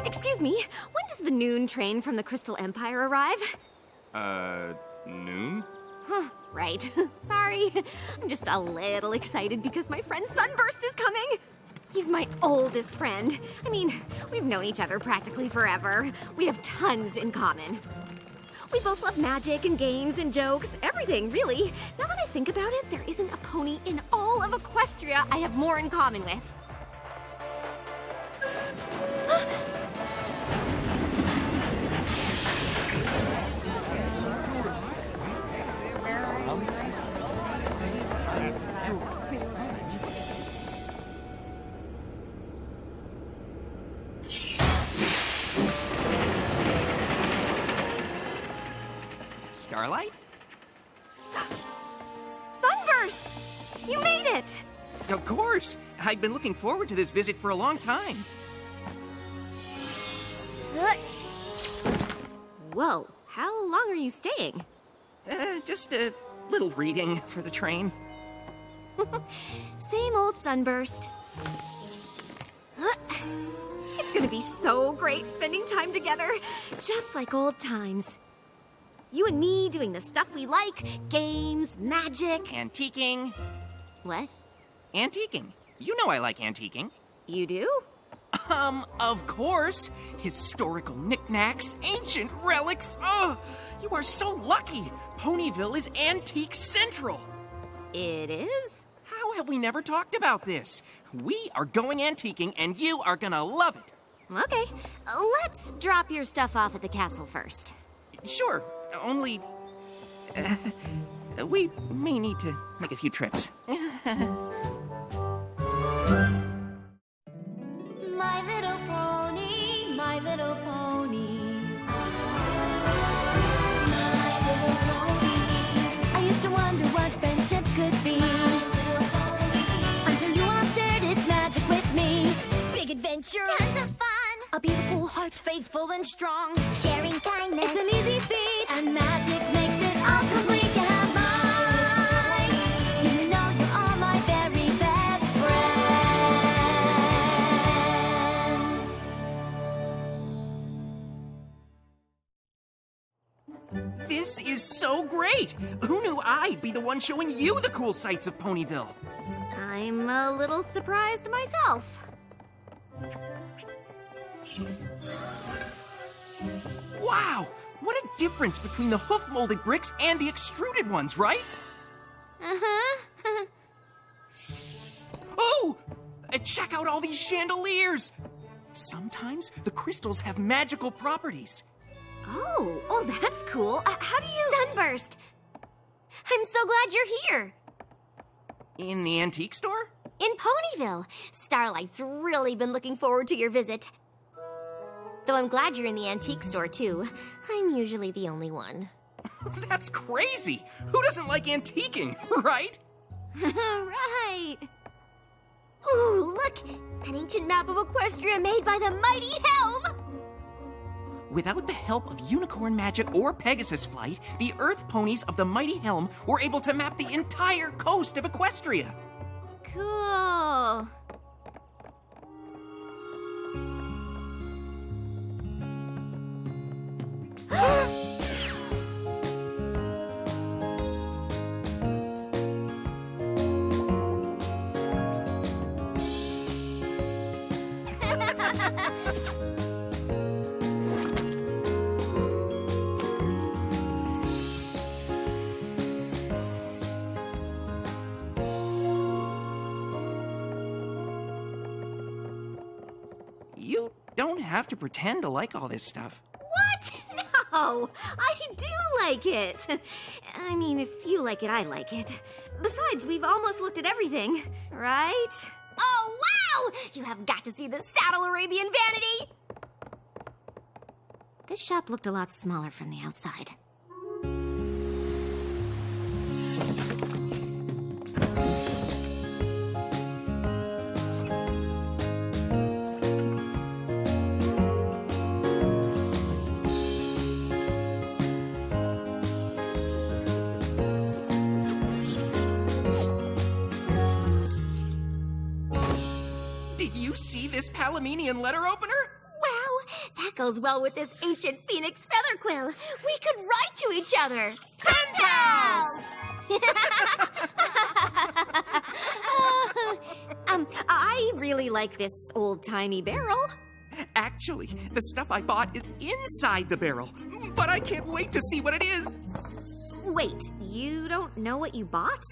Excuse me, when does the noon train from the Crystal Empire arrive? Noon? Huh, right. Sorry. I'm just a little excited because my friend Sunburst is coming. He's my oldest friend. I mean, we've known each other practically forever. We have tons in common. We both love magic and games and jokes, everything, really. Now that I think about it, there isn't a pony in all of Equestria I have more in common with. Starlight? Sunburst! You made it! Of course! I've been looking forward to this visit for a long time. Whoa, how long are you staying? Just a little reading for the train. Same old Sunburst. It's gonna be so great spending time together, just like old times. You and me doing the stuff we like, games, magic. Antiquing. What? Antiquing. You know I like antiquing. You do? Of course. Historical knickknacks, ancient relics. Oh, you are so lucky. Ponyville is Antique Central. It is? How have we never talked about this? We are going antiquing, and you are gonna love it. Okay, let's drop your stuff off at the castle first. Sure, only... we may need to make a few trips. My little pony, my little pony. My little pony. I used to wonder what friendship could be. Until you all shared its magic with me. Big adventure, tons of fun. A beautiful heart, faithful and strong. Sharing kindness, it's an easy feat. And magic makes it all complete. You have mine. Do you know you're all my very best friends? This is so great! Who knew I'd be the one showing you the cool sights of Ponyville? I'm a little surprised myself. Wow! What a difference between the hoof-molded bricks and the extruded ones, right? Uh-huh. Oh! Check out all these chandeliers! Sometimes the crystals have magical properties. Oh, that's cool. How do you... Sunburst! I'm so glad you're here. In the antique store? In Ponyville. Starlight's really been looking forward to your visit. Though I'm glad you're in the antique store, too. I'm usually the only one. That's crazy! Who doesn't like antiquing, right? Right. Ooh, look! An ancient map of Equestria made by the mighty Helm! Without the help of unicorn magic or Pegasus flight, the Earth ponies of the mighty Helm were able to map the entire coast of Equestria. Cool. You don't have to pretend to like all this stuff. What? No, I do like it. I mean, if you like it, I like it. Besides, we've almost looked at everything, right? Oh, wow! You have got to see the Saddle Arabian Vanity! This shop looked a lot smaller from the outside. see this Palaminian letter opener? Wow, that goes well with this ancient phoenix feather quill. We could write to each other. Pen pals! I really like this old-timey barrel. Actually, the stuff I bought is inside the barrel, but I can't wait to see what it is. Wait, you don't know what you bought?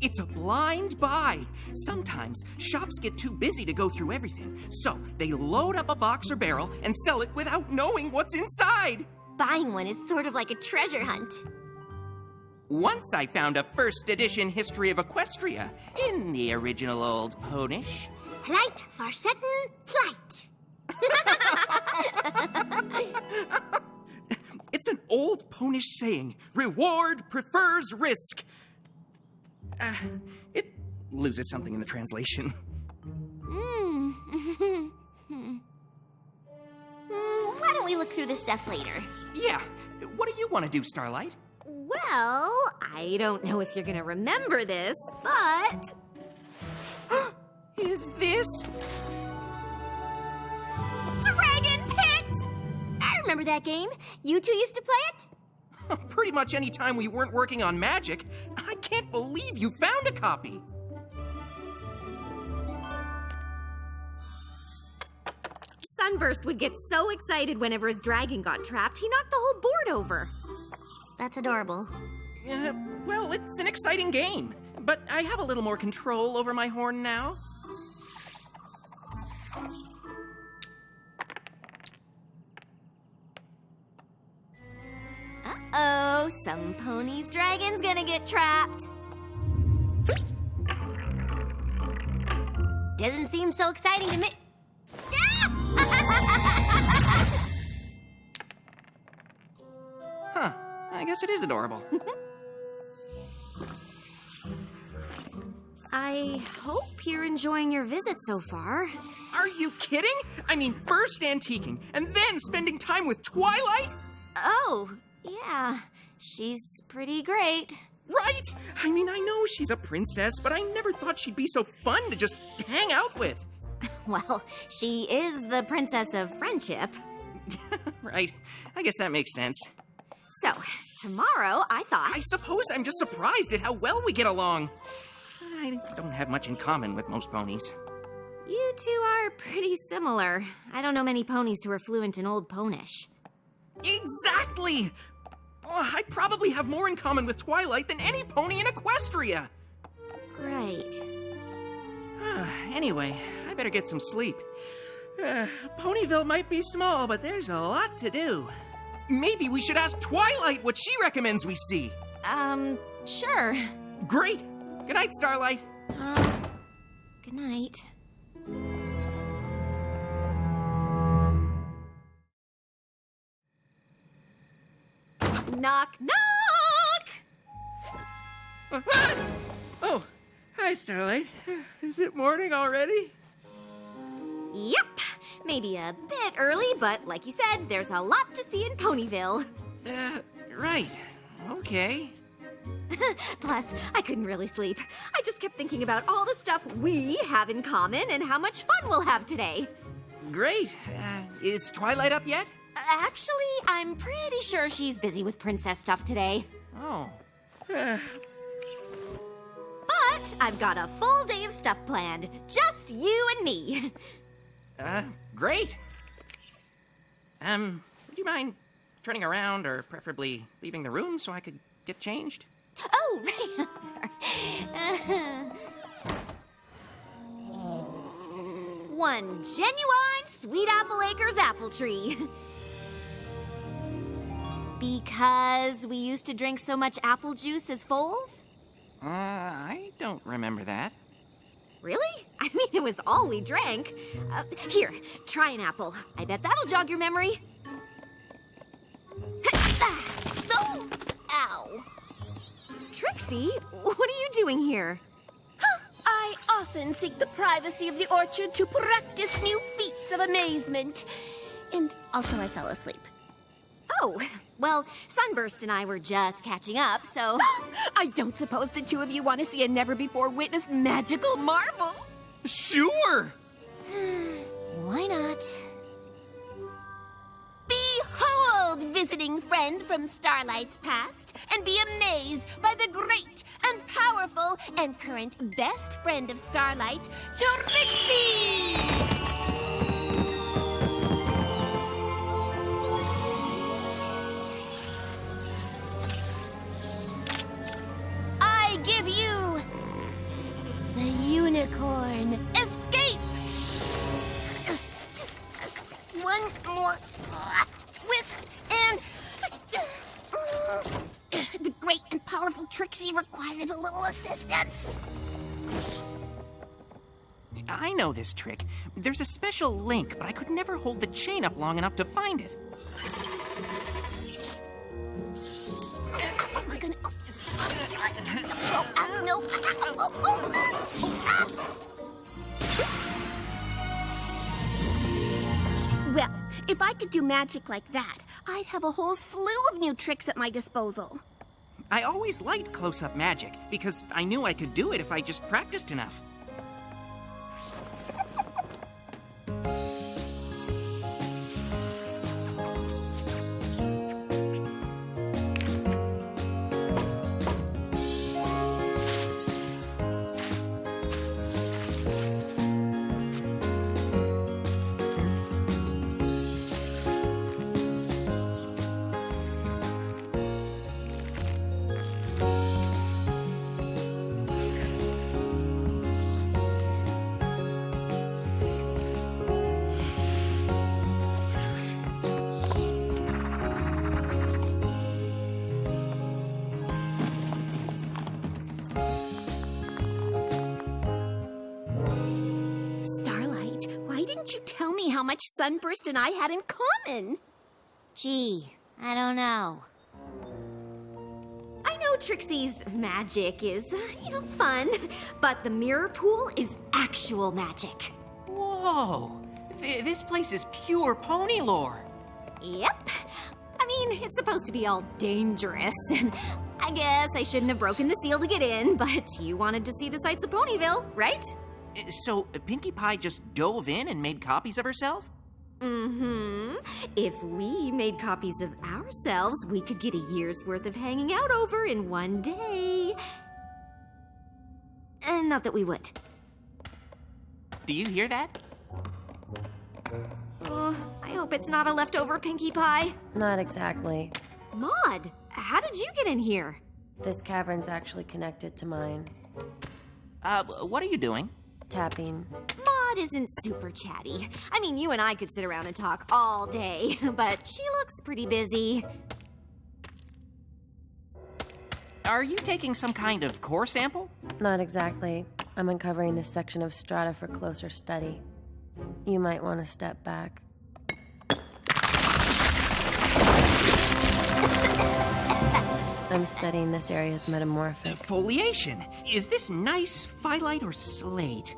It's a blind buy. Sometimes shops get too busy to go through everything, so they load up a box or barrel and sell it without knowing what's inside. Buying one is sort of like a treasure hunt. Once I found a first edition history of Equestria in the original old Ponish. Plight, Farseton, plight. It's an old Ponish saying, reward prefers risk. It loses something in the translation. Why don't we look through this stuff later? Yeah, what do you want to do, Starlight? Well, I don't know if you're gonna remember this, but... Is this? Dragon Pit! I remember that game. You two used to play it? Pretty much any time we weren't working on magic. I can't believe you found a copy. Sunburst would get so excited whenever his dragon got trapped, he knocked the whole board over. That's adorable. Well, it's an exciting game, but I have a little more control over my horn now. Uh-oh, some pony's dragon's gonna get trapped. Doesn't seem so exciting to me. Huh, I guess it is adorable. I hope you're enjoying your visit so far. Are you kidding? I mean, first antiquing, and then spending time with Twilight? Oh, yeah, she's pretty great. Right? I mean, I know she's a princess, but I never thought she'd be so fun to just hang out with. Well, she is the princess of friendship. Right. I guess that makes sense. So, tomorrow I thought... I suppose I'm just surprised at how well we get along. I don't have much in common with most ponies. You two are pretty similar. I don't know many ponies who are fluent in Old Ponish. Exactly! Oh, I probably have more in common with Twilight than any pony in Equestria. Right. Anyway, I better get some sleep. Ponyville might be small, but there's a lot to do. Maybe we should ask Twilight what she recommends we see. Sure. Great! Good night, Starlight. Good night. Knock, knock! Oh, hi, Starlight. Is it morning already? Yep. Maybe a bit early, but like you said, there's a lot to see in Ponyville. Right. Okay. Plus, I couldn't really sleep. I just kept thinking about all the stuff we have in common and how much fun we'll have today. Great. Is Twilight up yet? Actually, I'm pretty sure she's busy with princess stuff today. Oh. But I've got a full day of stuff planned. Just you and me. Great. Would you mind turning around or preferably leaving the room so I could get changed? Oh, right. Sorry. One genuine Sweet Apple Acres apple tree. Because we used to drink so much apple juice as foals? I don't remember that. Really? I mean, it was all we drank. Here, try an apple. I bet that'll jog your memory. Oh! Ow. Trixie, what are you doing here? I often seek the privacy of the orchard to practice new feats of amazement. And also I fell asleep. Oh, well, Sunburst and I were just catching up, so... I don't suppose the two of you want to see a never-before-witnessed magical marvel? Sure! Why not? Behold, visiting friend from Starlight's past, and be amazed by the great and powerful and current best friend of Starlight, Trixie! I give you the unicorn escape! One more twist and the great and powerful Trixie requires a little assistance. I know this trick. There's a special link, but I could never hold the chain up long enough to find it. Am I gonna? No. Well, if I could do magic like that, I'd have a whole slew of new tricks at my disposal. I always liked close-up magic, because I knew I could do it if I just practiced enough. Didn't you tell me how much Sunburst and I had in common? Gee, I don't know. I know Trixie's magic is, fun, but the mirror pool is actual magic. Whoa! This place is pure pony lore. Yep. I mean, it's supposed to be all dangerous, and I guess I shouldn't have broken the seal to get in, but you wanted to see the sights of Ponyville, right? So, Pinkie Pie just dove in and made copies of herself? Mm-hmm. If we made copies of ourselves, we could get a year's worth of hanging out over in one day. Not that we would. Do you hear that? I hope it's not a leftover Pinkie Pie. Not exactly. Maud, how did you get in here? This cavern's actually connected to mine. What are you doing? Tapping. Maud isn't super chatty. I mean, you and I could sit around and talk all day, but she looks pretty busy. Are you taking some kind of core sample? Not exactly. I'm uncovering this section of strata for closer study. You might want to step back. I'm studying this area's metamorphic. Foliation. Is this nice phyllite or slate?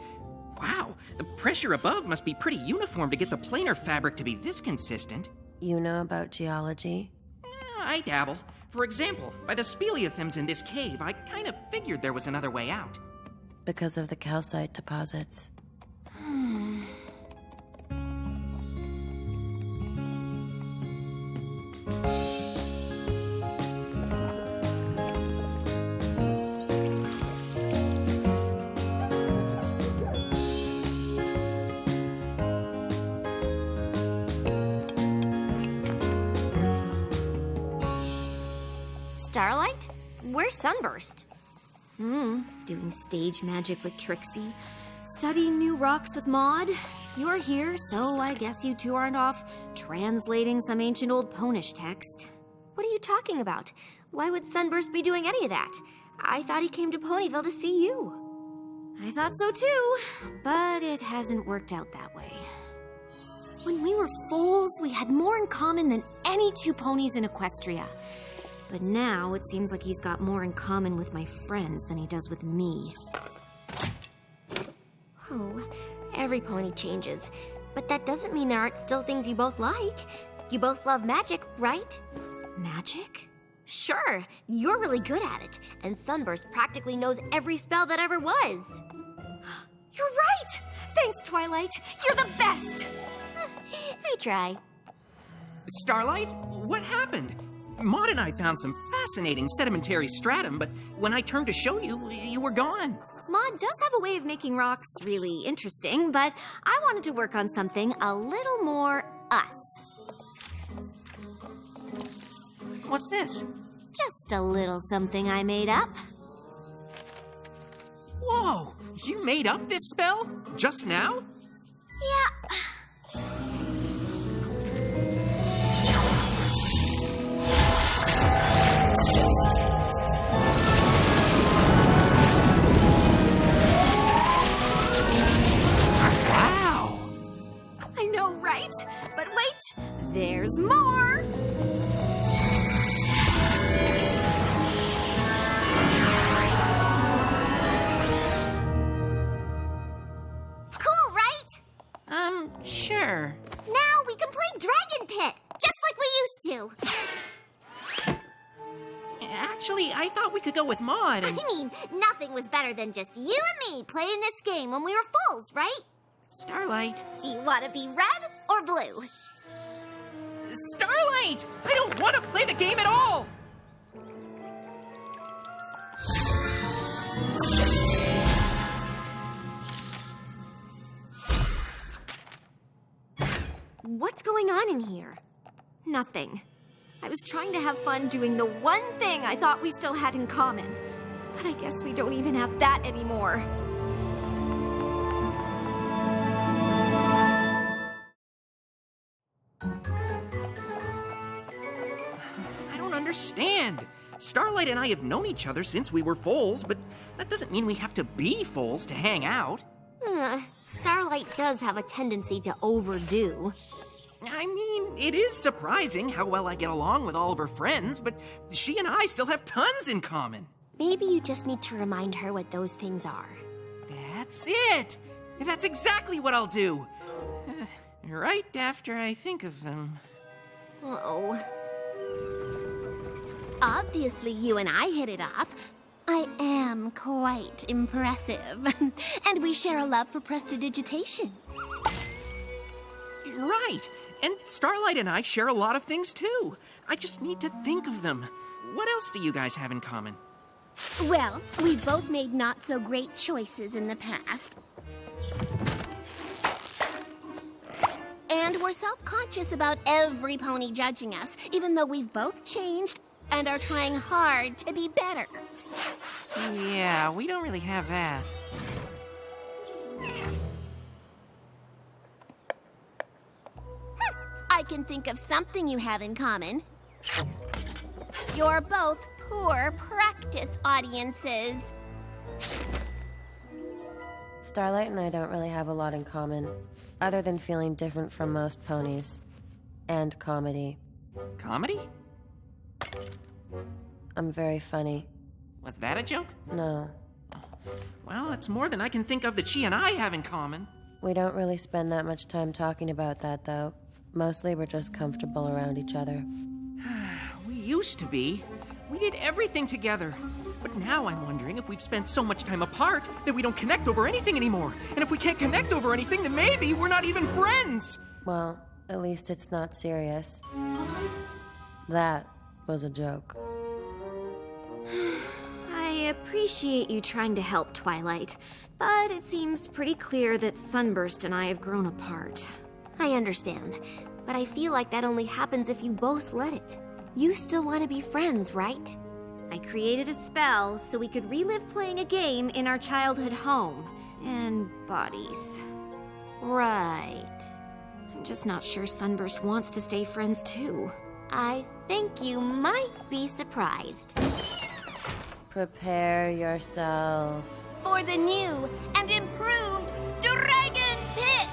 Wow, the pressure above must be pretty uniform to get the planar fabric to be this consistent. You know about geology? I dabble. For example, by the speleothems in this cave, I kind of figured there was another way out. Because of the calcite deposits. Starlight? Where's Sunburst? Doing stage magic with Trixie. Studying new rocks with Maud. You're here, so I guess you two aren't off translating some ancient old Ponish text. What are you talking about? Why would Sunburst be doing any of that? I thought he came to Ponyville to see you. I thought so too, but it hasn't worked out that way. When we were foals, we had more in common than any two ponies in Equestria. But now it seems like he's got more in common with my friends than he does with me. Oh, every pony changes. But that doesn't mean there aren't still things you both like. You both love magic, right? Magic? Sure, you're really good at it. And Sunburst practically knows every spell that ever was. You're right! Thanks, Twilight. You're the best. I try. Starlight, what happened? Maud and I found some fascinating sedimentary stratum, but when I turned to show you, you were gone. Maud does have a way of making rocks really interesting, but I wanted to work on something a little more us. What's this? Just a little something I made up. Whoa! You made up this spell? Just now? Yeah. Wow! I know, right? But wait, there's more. Cool, right? Sure. Now we can play Dragon Pit, just like we used to. Actually, I thought we could go with Maud and... I mean, nothing was better than just you and me playing this game when we were fools, right? Starlight. Do you want to be red or blue? Starlight! I don't want to play the game at all! What's going on in here? Nothing. I was trying to have fun doing the one thing I thought we still had in common. But I guess we don't even have that anymore. I don't understand. Starlight and I have known each other since we were foals, but that doesn't mean we have to be foals to hang out. Starlight does have a tendency to overdo. I mean, it is surprising how well I get along with all of her friends, but she and I still have tons in common. Maybe you just need to remind her what those things are. That's it! That's exactly what I'll do. Right after I think of them. Uh-oh. Obviously, you and I hit it off. I am quite impressive. And we share a love for prestidigitation. Right, and Starlight and I share a lot of things too. I just need to think of them. What else do you guys have in common? Well, we've both made not-so-great choices in the past. And we're self-conscious about every pony judging us, even though we've both changed and are trying hard to be better. Yeah, we don't really have that. I can think of something you have in common. You're both poor practice audiences. Starlight and I don't really have a lot in common, other than feeling different from most ponies. And comedy. Comedy? I'm very funny. Was that a joke? No, Well, that's more than I can think of that she and I have in common. we don't really spend that much time talking about that, though. Mostly we're just comfortable around each other. We used to be. We did everything together. But now I'm wondering if we've spent so much time apart that we don't connect over anything anymore. And if we can't connect over anything, then maybe we're not even friends. Well, at least it's not serious. That was a joke. I appreciate you trying to help, Twilight, but it seems pretty clear that Sunburst and I have grown apart. I understand, but I feel like that only happens if you both let it. You still want to be friends, right? I created a spell so we could relive playing a game in our childhood home and bodies. Right. I'm just not sure Sunburst wants to stay friends too. I think you might be surprised. Prepare yourself. For the new and improved Dragon Pit!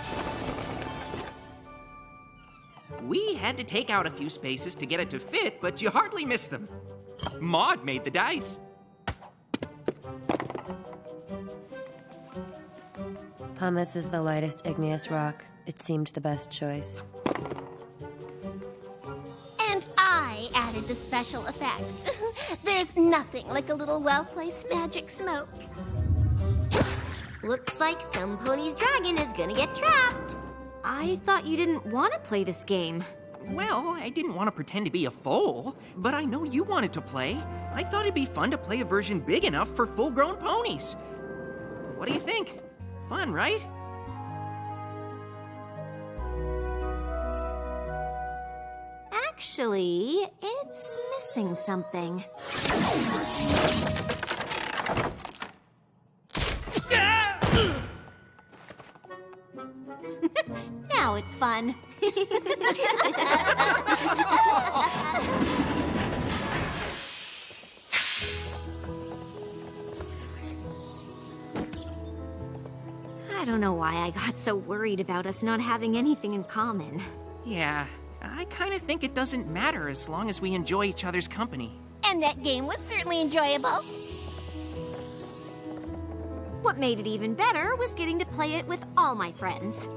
We had to take out a few spaces to get it to fit, but you hardly missed them. Maud made the dice. Pumice is the lightest igneous rock. It seemed the best choice. And I added the special effects. There's nothing like a little well-placed magic smoke. Looks like some pony's dragon is gonna get trapped. I thought you didn't want to play this game. Well, I didn't want to pretend to be a foal, but I know you wanted to play. I thought it'd be fun to play a version big enough for full-grown ponies. What do you think? Fun, right? Actually, it's missing something. Now it's fun. I don't know why I got so worried about us not having anything in common. Yeah, I kind of think it doesn't matter as long as we enjoy each other's company. And that game was certainly enjoyable. What made it even better was getting to play it with all my friends.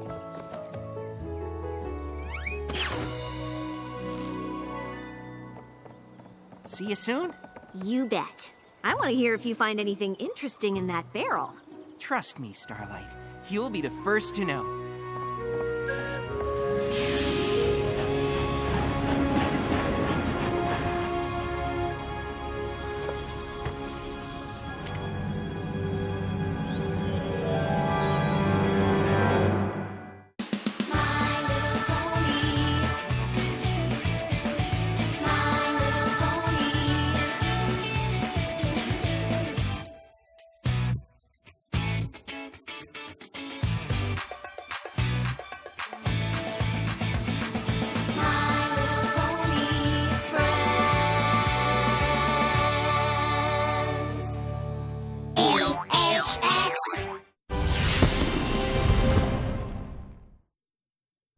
See you soon? You bet. I want to hear if you find anything interesting in that barrel. Trust me, Starlight. You'll be the first to know.